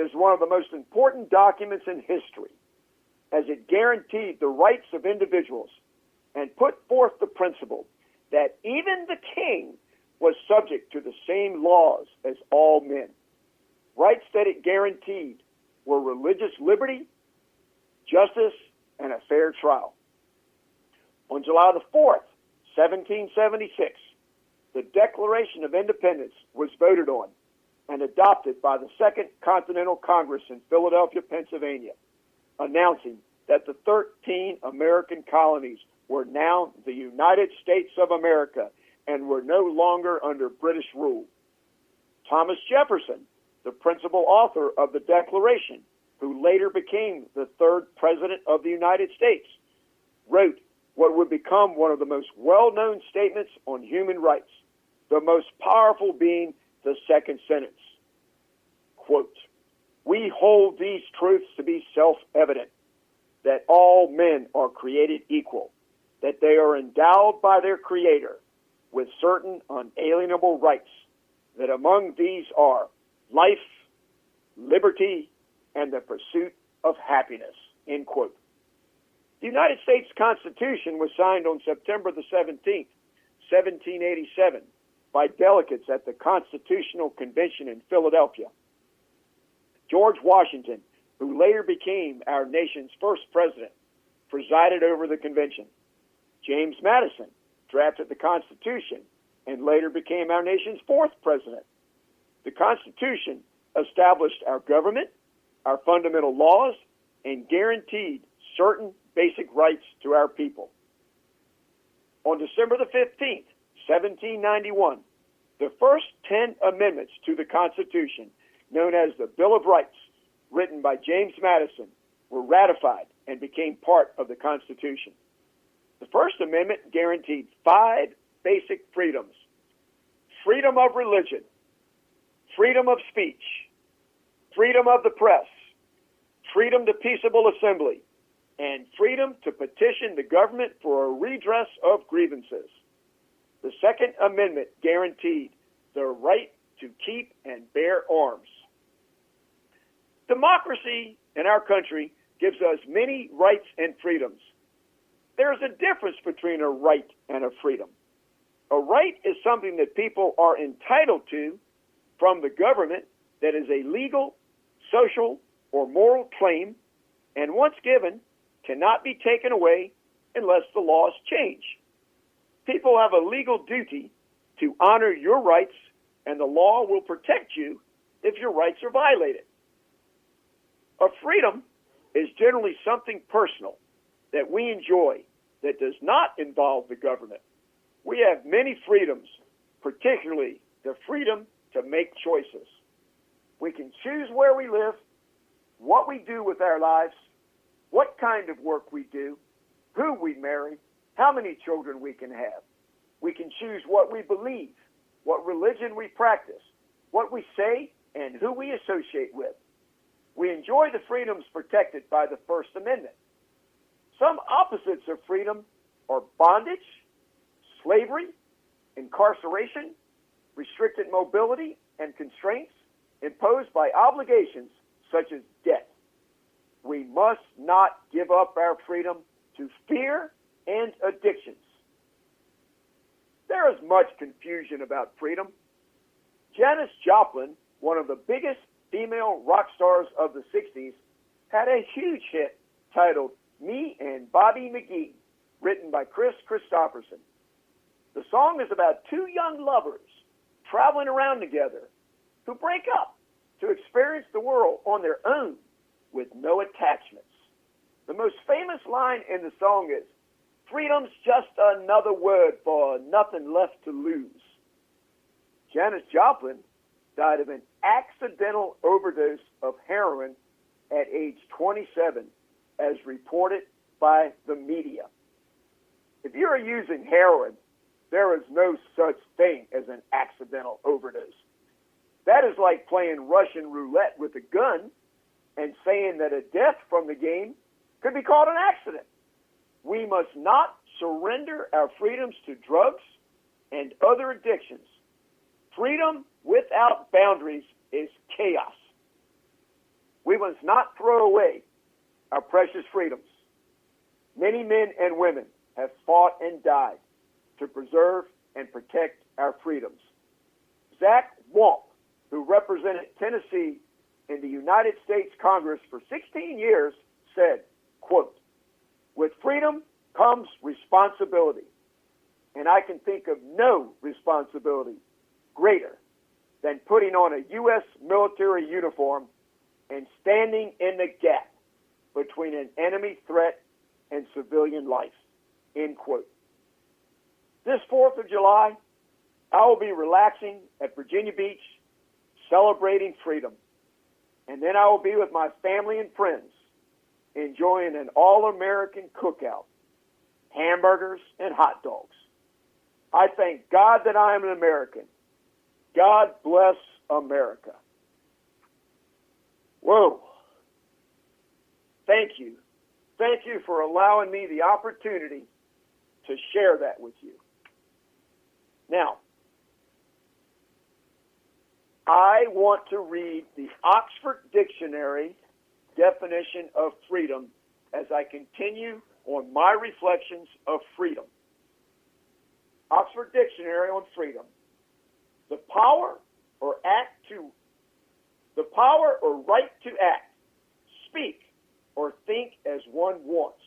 is one of the most important documents in history, as it guaranteed the rights of individuals and put forth the principle that even the king was subject to the same laws as all men. Rights that it guaranteed were religious liberty, justice, and a fair trial. On July the 4th, 1776, the Declaration of Independence was voted on and adopted by the Second Continental Congress in Philadelphia, Pennsylvania, announcing that the 13 American colonies were now the United States of America and were no longer under British rule. Thomas Jefferson, the principal author of the Declaration, who later became the third President of the United States, wrote what would become one of the most well-known statements on human rights, the most powerful being the second sentence. Quote, "We hold these truths to be self-evident, that all men are created equal, that they are endowed by their Creator with certain unalienable rights, that among these are life, liberty, and the pursuit of happiness." End quote. The United States Constitution was signed on September the 17th, 1787, by delegates at the Constitutional Convention in Philadelphia. George Washington, who later became our nation's first president, presided over the convention. James Madison drafted the Constitution and later became our nation's fourth president. The Constitution established our government, our fundamental laws, and guaranteed certain basic rights to our people. On December the 15th, 1791, the first 10 amendments to the Constitution, known as the Bill of Rights, written by James Madison, were ratified and became part of the Constitution. The First Amendment guaranteed 5 basic freedoms: freedom of religion, freedom of speech, freedom of the press, freedom to peaceable assembly, and freedom to petition the government for a redress of grievances. The Second Amendment guaranteed the right to keep and bear arms. Democracy in our country gives us many rights and freedoms. There is a difference between a right and a freedom. A right is something that people are entitled to from the government that is a legal, social, or moral claim, and once given, cannot be taken away unless the laws change. People have a legal duty to honor your rights, and the law will protect you if your rights are violated. A freedom is generally something personal that we enjoy that does not involve the government. We have many freedoms, particularly the freedom to make choices. We can choose where we live, what we do with our lives, what kind of work we do, who we marry, how many children we can have. We can choose what we believe, what religion we practice, what we say, and who we associate with. We enjoy the freedoms protected by the First Amendment. Some opposites of freedom are bondage, slavery, incarceration, restricted mobility, and constraints imposed by obligations such as debt. We must not give up our freedom to fear and addictions. There is much confusion about freedom. Janis Joplin, one of the biggest female rock stars of the 60s, had a huge hit titled Me and Bobby McGee, written by Chris Christopherson. The song is about two young lovers traveling around together who break up to experience the world on their own with no attachments. The most famous line in the song is, "Freedom's just another word for nothing left to lose." Janis Joplin died of an accidental overdose of heroin at age 27, as reported by the media. If you are using heroin, there is no such thing as an accidental overdose. That is like playing Russian roulette with a gun and saying that a death from the game could be called an accident. We must not surrender our freedoms to drugs and other addictions. Freedom without boundaries is chaos. must not throw away our precious freedoms. Many men and women have fought and died to preserve and protect our freedoms. Zach Wamp, who represented Tennessee in the United States Congress for 16 years, said, quote, "With freedom comes responsibility, and I can think of no responsibility greater than putting on a U.S. military uniform and standing in the gap between an enemy threat and civilian life," end quote. This 4th of July, I will be relaxing at Virginia Beach, celebrating freedom. And then I will be with my family and friends, enjoying an all-American cookout, hamburgers and hot dogs. I thank God that I am an American. God bless America. Whoa. Thank you. Thank you for allowing me the opportunity to share that with you. Now, I want to read the Oxford Dictionary definition of freedom as I continue on my reflections of freedom. Oxford Dictionary on freedom. The power or right to act, speak, or think as one wants.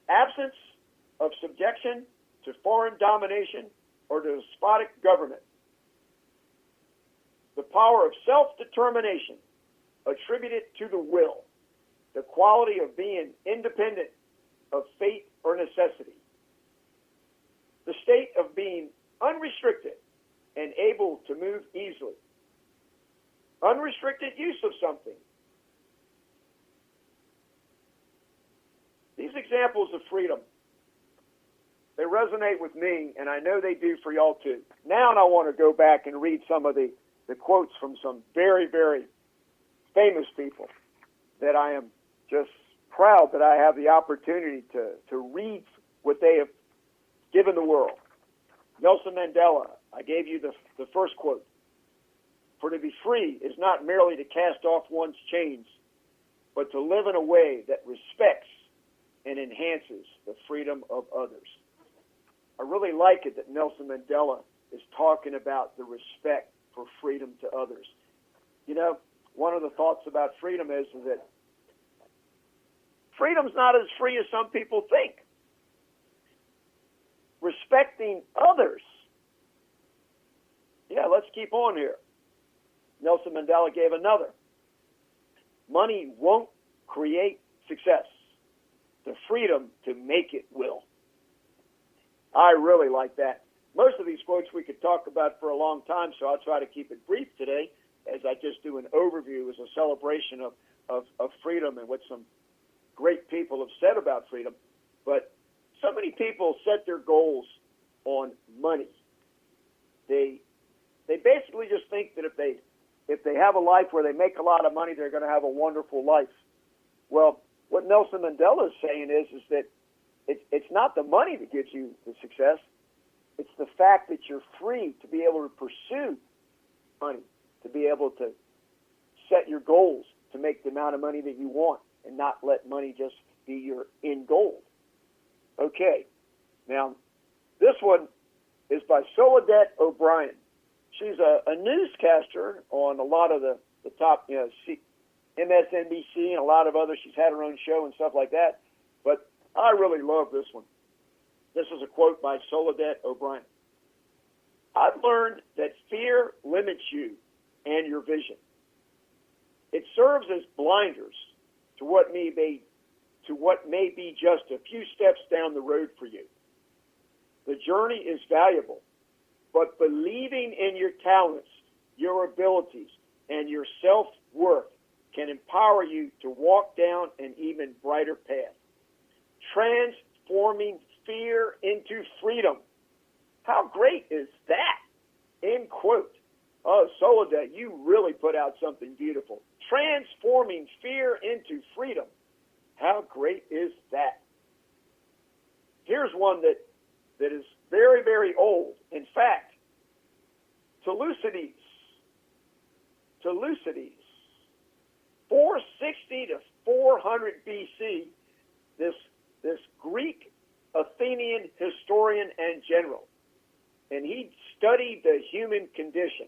Absence of subjection to foreign domination or to despotic government. The power of self-determination attributed to the will. The quality of being independent of fate or necessity. The state of being unrestricted and able to move easily. Unrestricted use of something. These examples of freedom, they resonate with me, and I know they do for y'all too. Now I want to go back and read some of the quotes from some very, very famous people that I am just proud that I have the opportunity to read what they have given the world. Nelson Mandela, I gave you the first quote. "For to be free is not merely to cast off one's chains, but to live in a way that respects and enhances the freedom of others." I really like it that Nelson Mandela is talking about the respect for freedom to others. You know, one of the thoughts about freedom is that freedom's not as free as some people think. Respecting others. Yeah, let's keep on here. Nelson Mandela gave another. "Money won't create success. The freedom to make it will." I really like that. Most of these quotes we could talk about for a long time, so I'll try to keep it brief today as I just do an overview as a celebration of freedom and what some great people have said about freedom. But so many people set their goals on money. They basically just think that if they have a life where they make a lot of money, they're going to have a wonderful life. Well, what Nelson Mandela is saying is that it's not the money that gives you the success. It's the fact that you're free to be able to pursue money, to be able to set your goals, to make the amount of money that you want, and not let money just be your end goal. Okay, now this one is by Soledad O'Brien. She's a newscaster on a lot of the top, MSNBC and a lot of others. She's had her own show and stuff like that. But I really love this one. This is a quote by Soledad O'Brien. "I've learned that fear limits you and your vision. It serves as blinders to what may be just a few steps down the road for you. The journey is valuable, but believing in your talents, your abilities, and your self-worth can empower you to walk down an even brighter path. Transforming fear into freedom." How great is that? End quote. Oh, Soledad, you really put out something beautiful. Transforming fear into freedom. How great is that? Here's one that is very, very old. In fact, Thucydides 60 to 400 BC, this Greek Athenian historian and general, and he studied the human condition.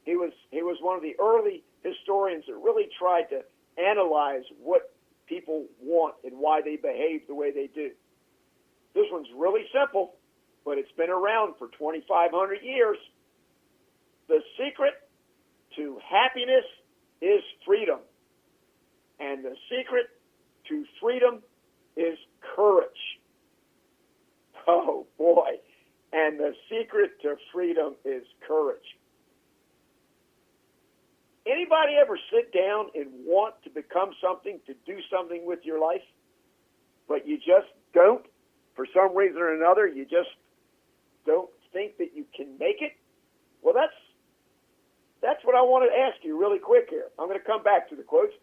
He was one of the early historians that really tried to analyze what people want and why they behave the way they do. This one's really simple, but it's been around for 2,500 years. The secret to happiness is freedom. And the secret to freedom is courage. Oh, boy. And the secret to freedom is courage. Anybody ever sit down and want to become something, to do something with your life, but you just don't? For some reason or another, you just don't think that you can make it? Well, that's what I want to ask you really quick here. I'm going to come back to the quotes.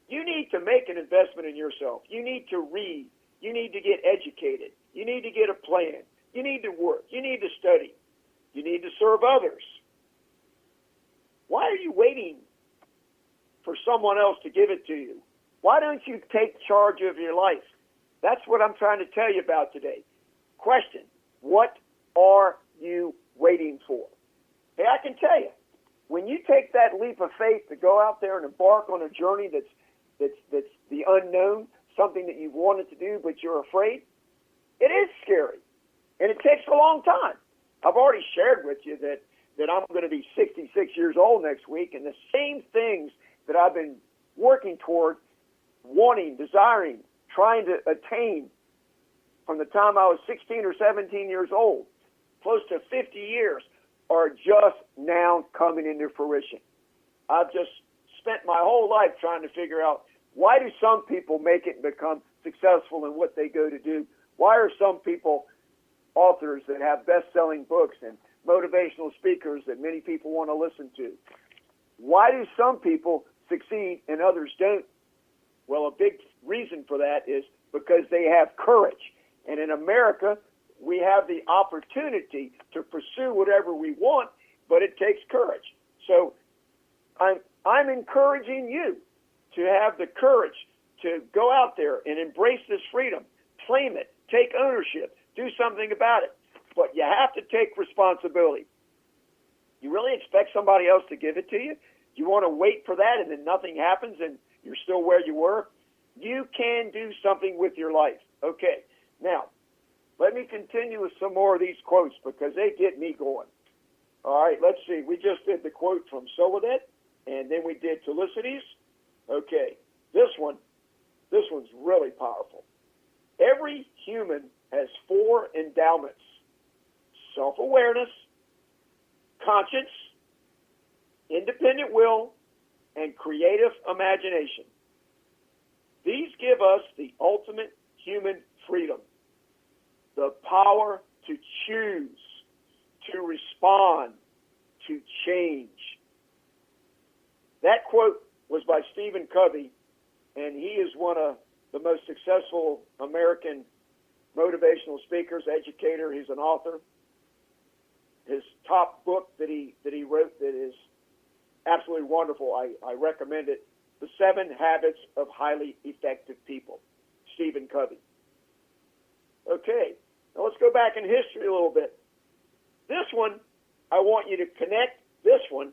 You need to make an investment in yourself. You need to read. You need to get educated. You need to get a plan. You need to work. You need to study. You need to serve others. Why are you waiting for someone else to give it to you? Why don't you take charge of your life? That's what I'm trying to tell you about today. Question, what are you waiting for? Hey, I can tell you, when you take that leap of faith to go out there and embark on a journey that's the unknown, something that you've wanted to do but you're afraid, it is scary, and it takes a long time. I've already shared with you that I'm going to be 66 years old next week, and the same things that I've been working toward, wanting, desiring, trying to attain from the time I was 16 or 17 years old, close to 50 years, are just now coming into fruition. I've just spent my whole life trying to figure out, why do some people make it and become successful in what they go to do? Why are some people authors that have best-selling books and motivational speakers that many people want to listen to? Why do some people succeed and others don't? Well, a big reason for that is because they have courage. And in America, we have the opportunity to pursue whatever we want, but it takes courage. So I'm encouraging you to have the courage to go out there and embrace this freedom, claim it, take ownership, do something about it. But you have to take responsibility. You really expect somebody else to give it to you? You want to wait for that and then nothing happens and you're still where you were? You can do something with your life. Okay, now, let me continue with some more of these quotes because they get me going. All right, let's see. We just did the quote from Soledad, and then we did Tulicides. Okay, this one's really powerful. Every human has 4 endowments: self-awareness, conscience, independent will, and creative imagination. These give us the ultimate human freedom, the power to choose, to respond, to change. That quote was by Stephen Covey, and he is one of the most successful American motivational speakers, educator. He's an author. His top book that he wrote that is absolutely wonderful, I recommend it, The 7 Habits of Highly Effective People, Stephen Covey. Okay, now let's go back in history a little bit. This one, I want you to connect this one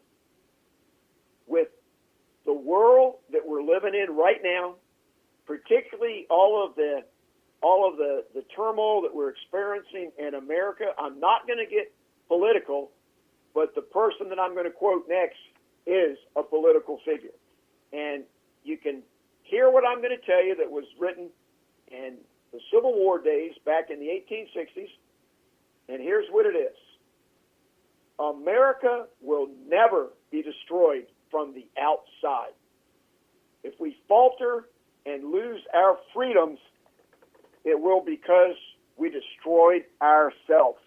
with the world that we're living in right now, particularly all of the turmoil that we're experiencing in America. I'm not going to get political, but the person that I'm going to quote next is a political figure. And you can hear what I'm going to tell you that was written in the Civil War days back in the 1860s. And here's what it is. America will never be destroyed from the outside. If we falter and lose our freedoms, it will because we destroyed ourselves.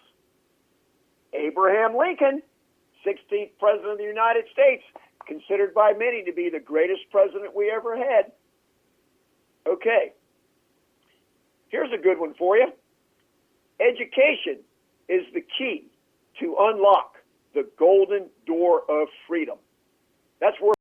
Abraham Lincoln, 16th President of the United States, considered by many to be the greatest president we ever had. Okay, here's a good one for you. Education is the key to unlock the golden door of freedom. That's where